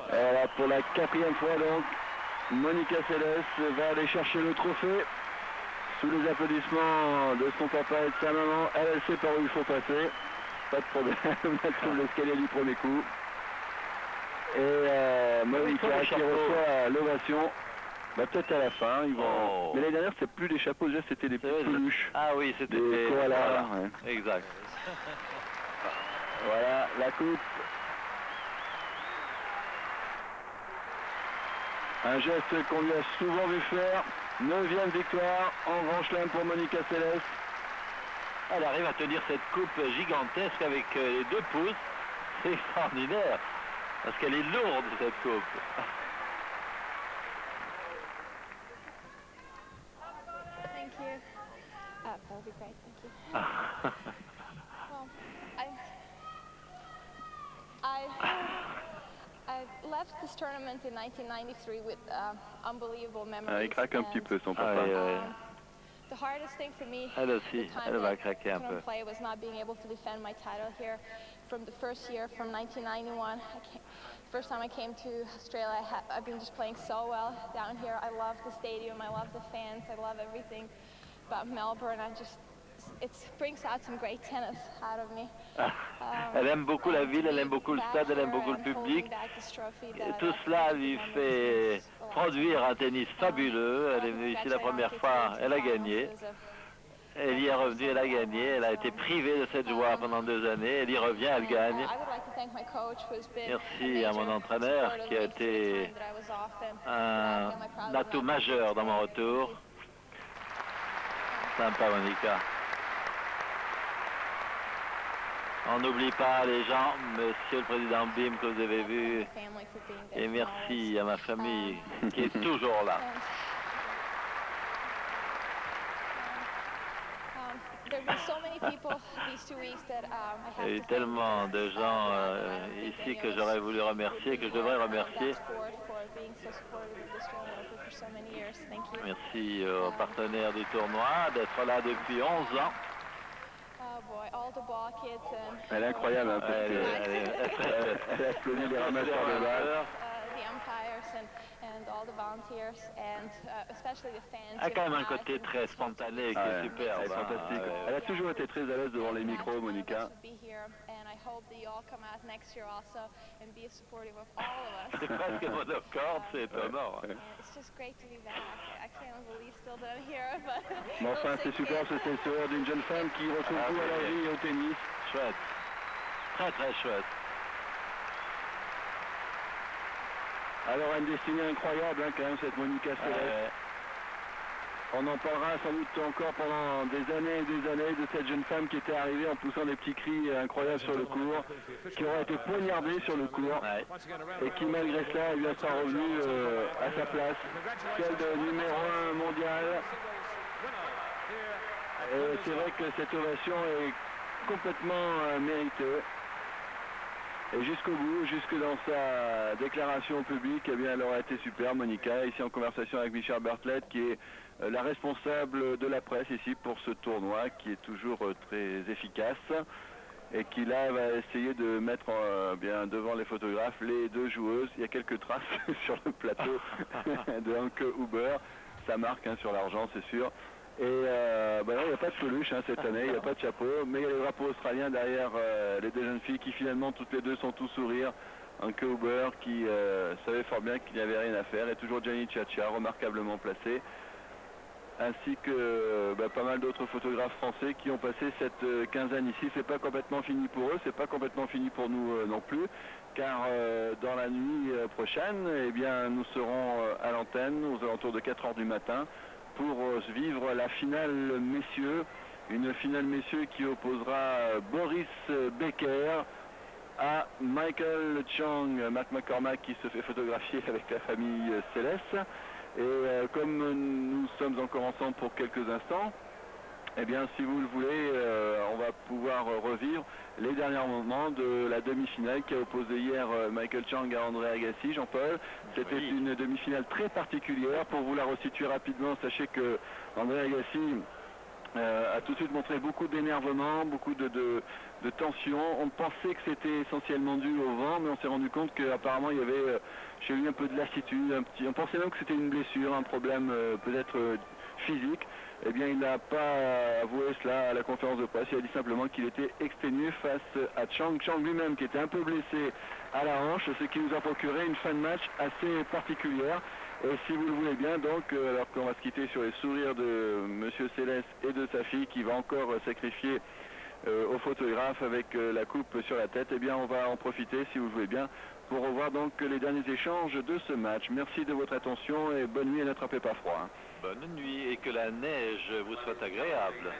Voilà, pour la 4e fois donc, Monica Seles va aller chercher le trophée sous les applaudissements de son papa et de sa maman. Elle sait par où il faut passer, pas de problème, elle trouve l'escalier du premier coup. Et Monica qui reçoit l'ovation. Bah, peut-être à la fin, ils vont... Mais l'année dernière, c'était plus des chapeaux, déjà c'était des petites peluches. Ah oui, c'était des koalas. Ouais. Exact. Voilà, la coupe. Un geste qu'on lui a souvent vu faire. 9e victoire en Grand Chelem pour Monica Seles. Elle arrive à tenir cette coupe gigantesque avec les 2 pouces. C'est extraordinaire. Parce qu'elle est lourde, cette coupe. Thank you. That would be great, thank you. Well, I left this tournament in 1993 with unbelievable memories. Il craque un petit peu son papa. The hardest thing for me elle aussi, elle va craquer un peu. Play was not being able to defend my title here from the first year, from 1991. First time I came to Australia, I've been just playing so well down here. I love the stadium, I love the fans, I love everything about Melbourne. It brings out some great tennis out of me. Elle aime beaucoup la ville, elle aime beaucoup le stade, elle aime beaucoup le public. Et tout cela lui fait produire un tennis fabuleux. Elle est venue ici la première fois, elle a gagné. Elle y est revenue, elle a gagné. Elle a été privée de cette joie pendant 2 années. Elle y revient, elle gagne. Merci à mon entraîneur qui a été un atout majeur dans mon retour. Sympa, Monica. On n'oublie pas les gens, Monsieur le Président Bim, que vous avez vu. Et merci à ma famille qui est toujours là. Il y a eu tellement de gens ici que j'aurais voulu remercier, que je devrais remercier. Merci aux partenaires du tournoi d'être là depuis 11 ans. Elle est incroyable, hein, parce elle a applaudi les ramasseurs de balles. Elle a quand même un côté très spontané qui est superbe. Elle est fantastique. Elle a toujours été très à l'aise devant les micros, Monica. C'est presque monocorde, c'est étonnant. Mais enfin, c'est super, c'est l'histoire d'une jeune femme qui retrouve tout à la vie et au tennis. Chouette. Très très chouette. Alors, une destinée incroyable, hein, quand même, cette Monica Seles. On en parlera sans doute encore pendant des années et des années de cette jeune femme qui était arrivée en poussant des petits cris incroyables sur le court, qui aurait été poignardée sur le court, et qui malgré cela lui a sera revenue à sa place, celle de numéro 1 mondial. Et c'est vrai que cette ovation est complètement méritée. Et jusqu'au bout, jusque dans sa déclaration au public, eh bien, elle aura été super, Monica, ici en conversation avec Michel Bartlett, qui est la responsable de la presse ici pour ce tournoi, qui est toujours très efficace, et qui là va essayer de mettre bien devant les photographes les 2 joueuses. Il y a quelques traces sur le plateau de Anke Huber, ça marque hein, sur l'argent, c'est sûr. Et ben là, il n'y a pas de peluche hein, cette année, il n'y a pas de chapeau, mais il y a les drapeaux australiens derrière les 2 jeunes filles qui finalement toutes les 2 sont tout sourire. Anke Huber qui savait fort bien qu'il n'y avait rien à faire, et toujours Gianni Ciaccia, remarquablement placé, ainsi que pas mal d'autres photographes français qui ont passé cette quinzaine ici. C'est pas complètement fini pour eux, c'est pas complètement fini pour nous non plus, car dans la nuit prochaine, eh bien, nous serons à l'antenne aux alentours de 4 h du matin, pour vivre la finale messieurs, une finale messieurs qui opposera Boris Becker à Michael Chang, Matt McCormack qui se fait photographier avec la famille Seles. Et comme nous sommes encore ensemble pour quelques instants, eh bien si vous le voulez, on va pouvoir revivre les derniers moments de la demi-finale qui a opposé hier Michael Chang à André Agassi. Jean-Paul, c'était une demi-finale très particulière. Pour vous la resituer rapidement, sachez que André Agassi a tout de suite montré beaucoup d'énervement, beaucoup de tension. On pensait que c'était essentiellement dû au vent, mais on s'est rendu compte qu'apparemment il y avait chez lui un peu de lassitude, on pensait même que c'était une blessure, un problème peut-être physique. Eh bien, il n'a pas avoué cela à la conférence de presse. Il a dit simplement qu'il était exténué face à Chang. Chang lui-même qui était un peu blessé à la hanche, ce qui nous a procuré une fin de match assez particulière. Et si vous le voulez bien, donc, alors qu'on va se quitter sur les sourires de Monsieur Céleste et de sa fille qui va encore sacrifier au photographe avec la coupe sur la tête, eh bien on va en profiter, si vous le voulez bien, pour revoir donc les derniers échanges de ce match. Merci de votre attention et bonne nuit et n'attrapez pas froid. Bonne nuit et que la neige vous soit agréable.